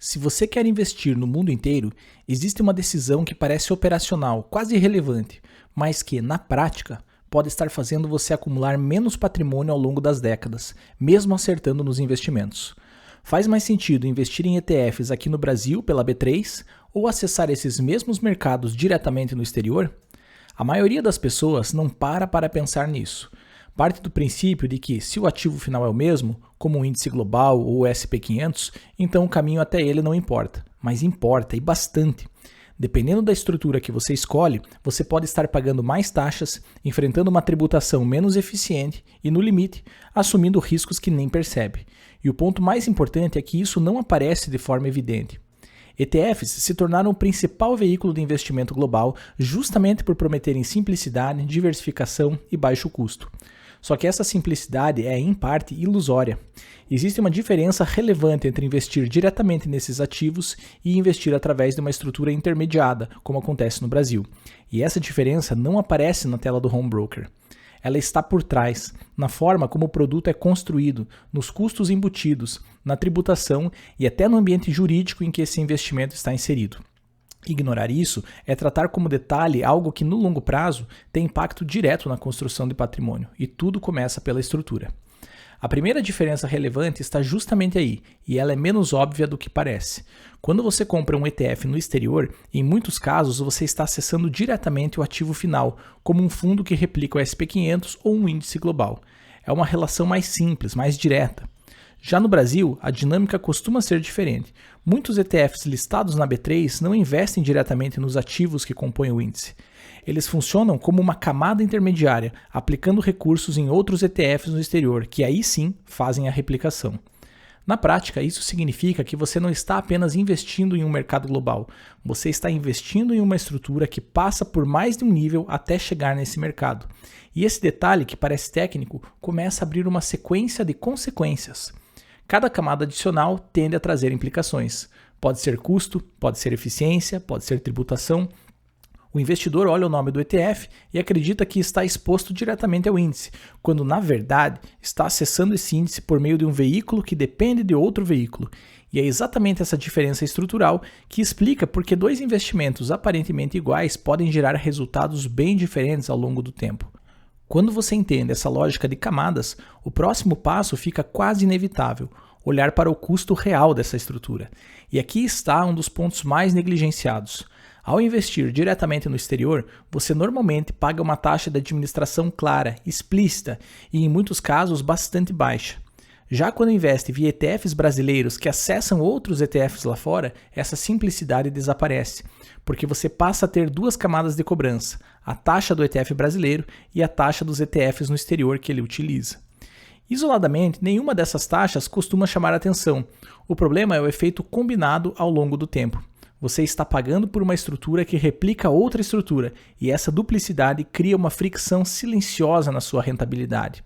Se você quer investir no mundo inteiro, existe uma decisão que parece operacional, quase irrelevante, mas que, na prática, pode estar fazendo você acumular menos patrimônio ao longo das décadas, mesmo acertando nos investimentos. Faz mais sentido investir em ETFs aqui no Brasil pela B3 ou acessar esses mesmos mercados diretamente no exterior? A maioria das pessoas não para pensar nisso. Parte do princípio de que, se o ativo final é o mesmo, como o índice global ou o SP500, então o caminho até ele não importa. Mas importa, e bastante. Dependendo da estrutura que você escolhe, você pode estar pagando mais taxas, enfrentando uma tributação menos eficiente e, no limite, assumindo riscos que nem percebe. E o ponto mais importante é que isso não aparece de forma evidente. ETFs se tornaram o principal veículo de investimento global justamente por prometerem simplicidade, diversificação e baixo custo. Só que essa simplicidade é, em parte, ilusória. Existe uma diferença relevante entre investir diretamente nesses ativos e investir através de uma estrutura intermediada, como acontece no Brasil. E essa diferença não aparece na tela do home broker. Ela está por trás, na forma como o produto é construído, nos custos embutidos, na tributação e até no ambiente jurídico em que esse investimento está inserido. Ignorar isso é tratar como detalhe algo que no longo prazo tem impacto direto na construção de patrimônio, e tudo começa pela estrutura. A primeira diferença relevante está justamente aí, e ela é menos óbvia do que parece. Quando você compra um ETF no exterior, em muitos casos você está acessando diretamente o ativo final, como um fundo que replica o SP500 ou um índice global. É uma relação mais simples, mais direta. Já no Brasil, a dinâmica costuma ser diferente. Muitos ETFs listados na B3 não investem diretamente nos ativos que compõem o índice. Eles funcionam como uma camada intermediária, aplicando recursos em outros ETFs no exterior, que aí sim fazem a replicação. Na prática, isso significa que você não está apenas investindo em um mercado global, você está investindo em uma estrutura que passa por mais de um nível até chegar nesse mercado. E esse detalhe, que parece técnico, começa a abrir uma sequência de consequências. Cada camada adicional tende a trazer implicações. Pode ser custo, pode ser eficiência, pode ser tributação. O investidor olha o nome do ETF e acredita que está exposto diretamente ao índice, quando na verdade está acessando esse índice por meio de um veículo que depende de outro veículo. E é exatamente essa diferença estrutural que explica por que dois investimentos aparentemente iguais podem gerar resultados bem diferentes ao longo do tempo. Quando você entende essa lógica de camadas, o próximo passo fica quase inevitável: olhar para o custo real dessa estrutura. E aqui está um dos pontos mais negligenciados. Ao investir diretamente no exterior, você normalmente paga uma taxa de administração clara, explícita e, em muitos casos, bastante baixa. Já quando investe via ETFs brasileiros que acessam outros ETFs lá fora, essa simplicidade desaparece, porque você passa a ter duas camadas de cobrança: a taxa do ETF brasileiro e a taxa dos ETFs no exterior que ele utiliza. Isoladamente, nenhuma dessas taxas costuma chamar a atenção. O problema é o efeito combinado ao longo do tempo. Você está pagando por uma estrutura que replica outra estrutura, e essa duplicidade cria uma fricção silenciosa na sua rentabilidade.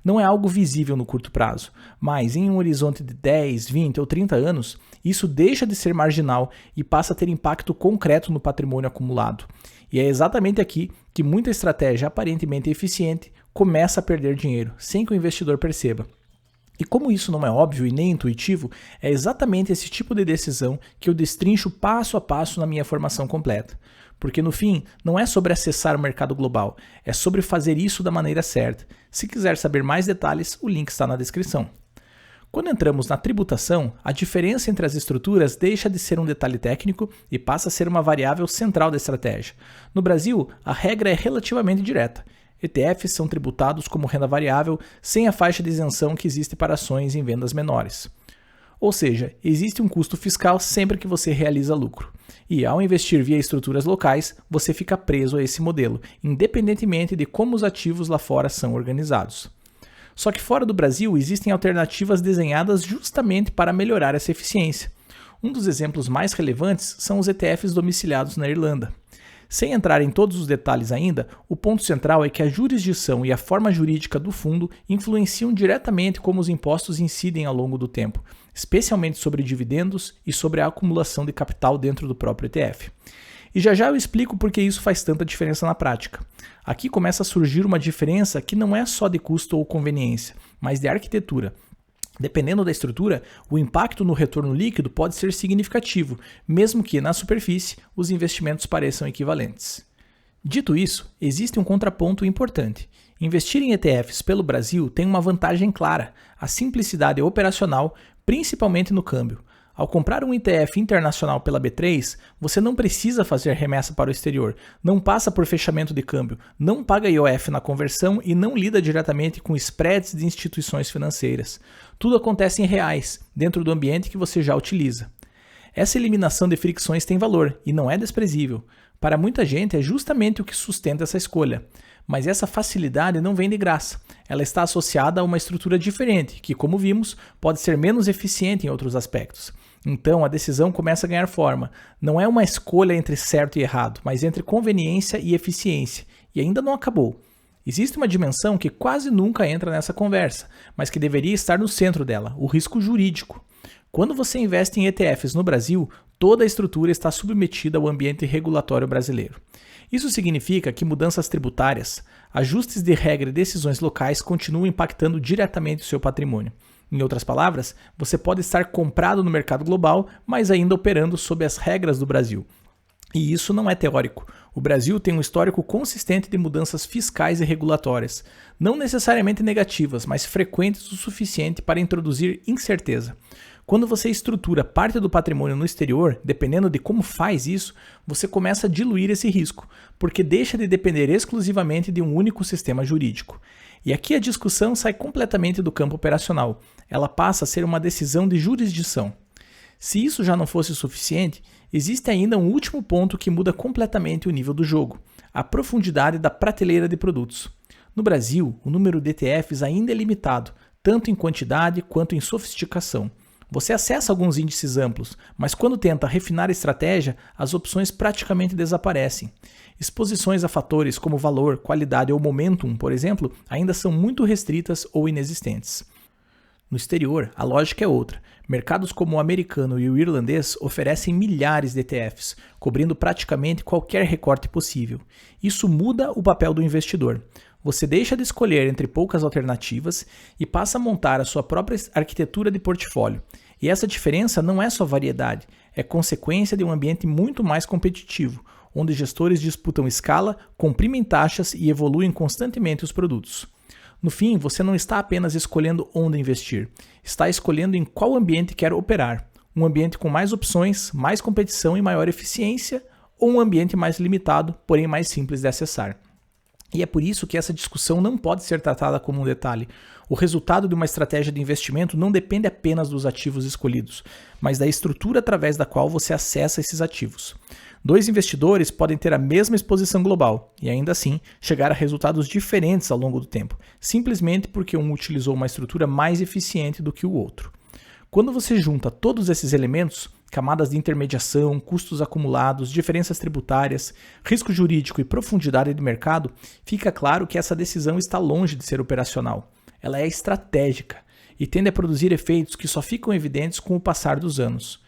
Não é algo visível no curto prazo, mas em um horizonte de 10, 20 ou 30 anos, isso deixa de ser marginal e passa a ter impacto concreto no patrimônio acumulado. E é exatamente aqui que muita estratégia aparentemente eficiente começa a perder dinheiro, sem que o investidor perceba. E como isso não é óbvio e nem intuitivo, é exatamente esse tipo de decisão que eu destrincho passo a passo na minha formação completa. Porque no fim, não é sobre acessar o mercado global, é sobre fazer isso da maneira certa. Se quiser saber mais detalhes, o link está na descrição. Quando entramos na tributação, a diferença entre as estruturas deixa de ser um detalhe técnico e passa a ser uma variável central da estratégia. No Brasil, a regra é relativamente direta. ETFs são tributados como renda variável sem a faixa de isenção que existe para ações em vendas menores. Ou seja, existe um custo fiscal sempre que você realiza lucro. E ao investir via estruturas locais, você fica preso a esse modelo, independentemente de como os ativos lá fora são organizados. Só que fora do Brasil existem alternativas desenhadas justamente para melhorar essa eficiência. Um dos exemplos mais relevantes são os ETFs domiciliados na Irlanda. Sem entrar em todos os detalhes ainda, o ponto central é que a jurisdição e a forma jurídica do fundo influenciam diretamente como os impostos incidem ao longo do tempo, especialmente sobre dividendos e sobre a acumulação de capital dentro do próprio ETF. E já eu explico por que isso faz tanta diferença na prática. Aqui começa a surgir uma diferença que não é só de custo ou conveniência, mas de arquitetura. Dependendo da estrutura, o impacto no retorno líquido pode ser significativo, mesmo que, na superfície, os investimentos pareçam equivalentes. Dito isso, existe um contraponto importante. Investir em ETFs pelo Brasil tem uma vantagem clara: a simplicidade operacional, principalmente no câmbio. Ao comprar um ETF internacional pela B3, você não precisa fazer remessa para o exterior, não passa por fechamento de câmbio, não paga IOF na conversão e não lida diretamente com spreads de instituições financeiras. Tudo acontece em reais, dentro do ambiente que você já utiliza. Essa eliminação de fricções tem valor e não é desprezível. Para muita gente é justamente o que sustenta essa escolha. Mas essa facilidade não vem de graça. Ela está associada a uma estrutura diferente, que, como vimos, pode ser menos eficiente em outros aspectos. Então, a decisão começa a ganhar forma. Não é uma escolha entre certo e errado, mas entre conveniência e eficiência. E ainda não acabou. Existe uma dimensão que quase nunca entra nessa conversa, mas que deveria estar no centro dela: o risco jurídico. Quando você investe em ETFs no Brasil, toda a estrutura está submetida ao ambiente regulatório brasileiro. Isso significa que mudanças tributárias, ajustes de regra e decisões locais continuam impactando diretamente o seu patrimônio. Em outras palavras, você pode estar comprado no mercado global, mas ainda operando sob as regras do Brasil. E isso não é teórico. O Brasil tem um histórico consistente de mudanças fiscais e regulatórias, não necessariamente negativas, mas frequentes o suficiente para introduzir incerteza. Quando você estrutura parte do patrimônio no exterior, dependendo de como faz isso, você começa a diluir esse risco, porque deixa de depender exclusivamente de um único sistema jurídico. E aqui a discussão sai completamente do campo operacional. Ela passa a ser uma decisão de jurisdição. Se isso já não fosse suficiente, existe ainda um último ponto que muda completamente o nível do jogo: a profundidade da prateleira de produtos. No Brasil, o número de ETFs ainda é limitado, tanto em quantidade quanto em sofisticação. Você acessa alguns índices amplos, mas quando tenta refinar a estratégia, as opções praticamente desaparecem. Exposições a fatores como valor, qualidade ou momentum, por exemplo, ainda são muito restritas ou inexistentes. No exterior, a lógica é outra. Mercados como o americano e o irlandês oferecem milhares de ETFs, cobrindo praticamente qualquer recorte possível. Isso muda o papel do investidor. Você deixa de escolher entre poucas alternativas e passa a montar a sua própria arquitetura de portfólio. E essa diferença não é só variedade, é consequência de um ambiente muito mais competitivo, onde gestores disputam escala, comprimem taxas e evoluem constantemente os produtos. No fim, você não está apenas escolhendo onde investir, está escolhendo em qual ambiente quer operar. Um ambiente com mais opções, mais competição e maior eficiência, ou um ambiente mais limitado, porém mais simples de acessar. E é por isso que essa discussão não pode ser tratada como um detalhe. O resultado de uma estratégia de investimento não depende apenas dos ativos escolhidos, mas da estrutura através da qual você acessa esses ativos. Dois investidores podem ter a mesma exposição global e ainda assim chegar a resultados diferentes ao longo do tempo, simplesmente porque um utilizou uma estrutura mais eficiente do que o outro. Quando você junta todos esses elementos, camadas de intermediação, custos acumulados, diferenças tributárias, risco jurídico e profundidade de mercado, fica claro que essa decisão está longe de ser operacional. Ela é estratégica e tende a produzir efeitos que só ficam evidentes com o passar dos anos.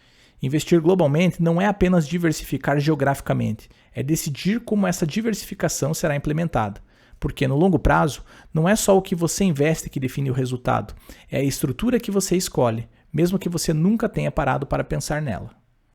Investir globalmente não é apenas diversificar geograficamente, é decidir como essa diversificação será implementada. Porque no longo prazo, não é só o que você investe que define o resultado, é a estrutura que você escolhe, mesmo que você nunca tenha parado para pensar nela.